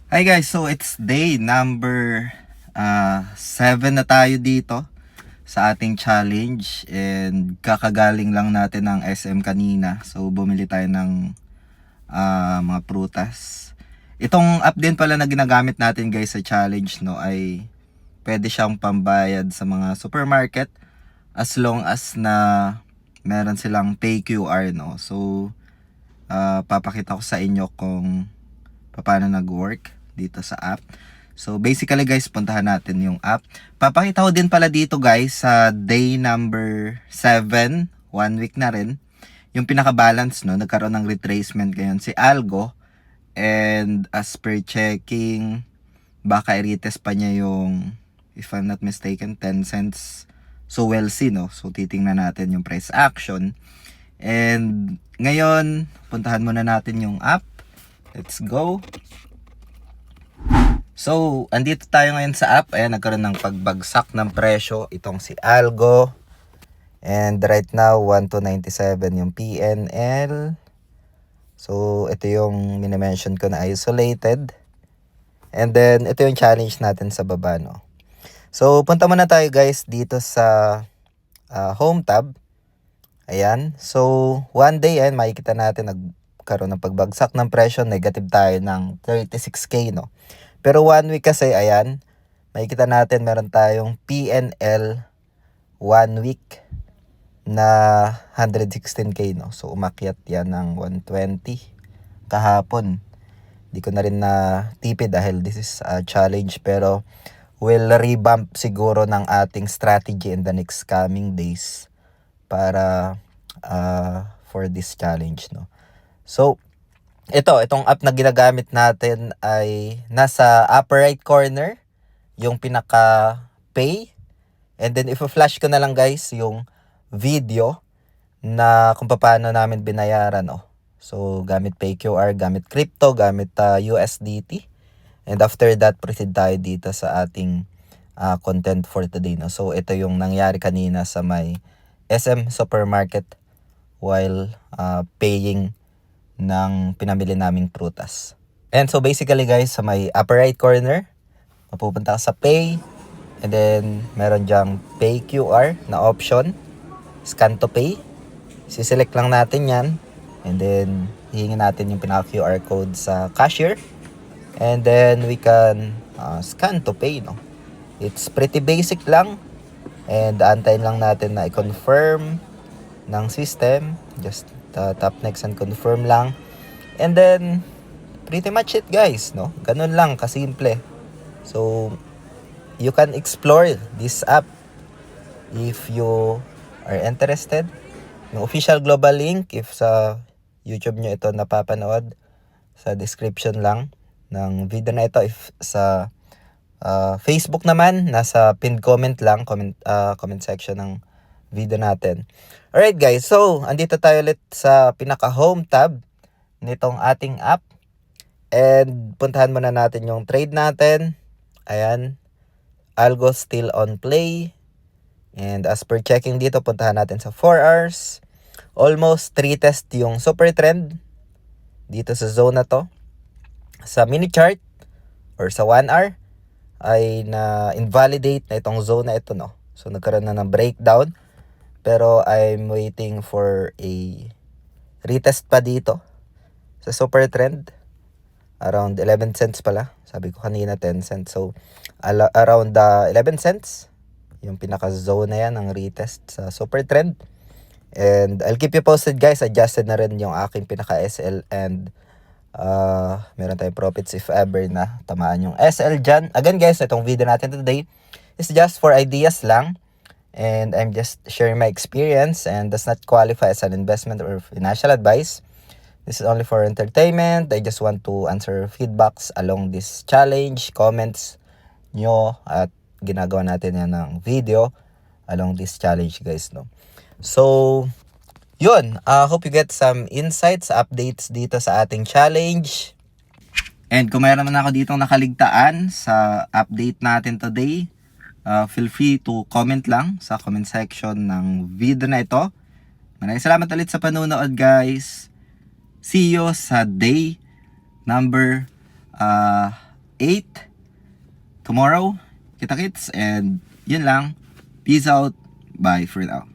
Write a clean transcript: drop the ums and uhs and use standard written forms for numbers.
Hi guys, so it's day number 7 na tayo dito sa ating challenge and kakagaling lang natin ng SM kanina. So bumili tayo ng mga prutas. Itong app din pala na ginagamit natin guys sa challenge no ay pwede siyang pambayad sa mga supermarket as long as na meron silang pay QR no. So papakita ko sa inyo kung paano nag-work dito sa app. So basically guys, puntahan natin yung app. Papakita ko din pala dito guys sa day number 7, 1 week na rin. Yung pinaka-balance no, nagkaroon ng retracement ngayon si Algo. And as per checking, baka i-retest pa niya yung, if I'm not mistaken, 10 cents. So we'll see no. So titingnan natin yung price action. And ngayon, puntahan muna natin yung app. Let's go. So, andito tayo ngayon sa app. Ayan, nagkaroon ng pagbagsak ng presyo. Itong si Algo. And right now, 1,297 yung PNL. So, ito yung minimension ko na isolated. And then, ito yung challenge natin sa baba, no? So, punta muna tayo guys dito sa home tab. Ayan. So, one day, ayan, makikita natin nagkaroon ng pagbagsak ng presyo. Negative tayo ng 36K, no? Pero 1 week kasi, ayan, makikita natin meron tayong PNL 1 week na 116K, no? So, umakyat yan ng 120 kahapon. Di ko na rin na tipid dahil this is a challenge. Pero, we'll revamp siguro ng ating strategy in the next coming days para for this challenge, no? So, itong app na ginagamit natin ay nasa upper right corner, yung pinaka-pay. And then, if-flash ko na lang guys yung video na kung paano namin binayaran. No? So, gamit PayQR, gamit crypto, gamit USDT. And after that, proceed tayo dito sa ating content for today. No? So, ito yung nangyari kanina sa may SM Supermarket while paying ng pinamili naming prutas. And so basically guys, sa may upper right corner, mapupunta ka sa pay, and then meron dyang pay QR na option, scan to pay. Siselect lang natin yan, and then hihingin natin yung pinaka QR code sa cashier, and then we can scan to pay, no? It's pretty basic lang, and antayin lang natin na i-confirm ng system. Just tap next and confirm lang. And then, pretty much it guys, no? Ganun lang, kasimple. So, you can explore this app if you are interested. Yung official global link, if sa YouTube nyo ito napapanood, sa description lang ng video na ito. If sa Facebook naman, nasa pinned comment lang, comment section ng video natin. Alright guys, so andito tayo ulit sa pinaka home tab nitong ating app. And puntahan muna natin yung trade natin. Ayan, Algo still on play. And as per checking dito, puntahan natin sa 4 hours. Almost 3 test yung super trend dito sa zone na to. Sa mini chart or sa 1 hour ay na invalidate na itong zone na ito, no? So nagkaroon na ng breakdown. Pero I'm waiting for a retest pa dito sa super trend. Around 11 cents pala. Sabi ko kanina 10 cents. So, around 11 cents. Yung pinaka-zone na yan ng retest sa super trend. And I'll keep you posted guys. Adjusted na rin yung aking pinaka-SL. And meron tayong profits if ever na tamaan yung SL dyan. Again guys, itong video natin today is just for ideas lang. And I'm just sharing my experience and does not qualify as an investment or financial advice. This is only for entertainment. I just want to answer feedbacks along this challenge, comments nyo, at ginagawa natin yan ng video along this challenge guys, no? So, yun. Hope you get some insights, updates dito sa ating challenge. And kung mayroon naman ako ditong nakaligtaan sa update natin today, feel free to comment lang sa comment section ng video na ito. Maraming salamat ulit sa panunood guys. See you sa day number 8 tomorrow. Kita kits, and yun lang. Peace out. Bye for now.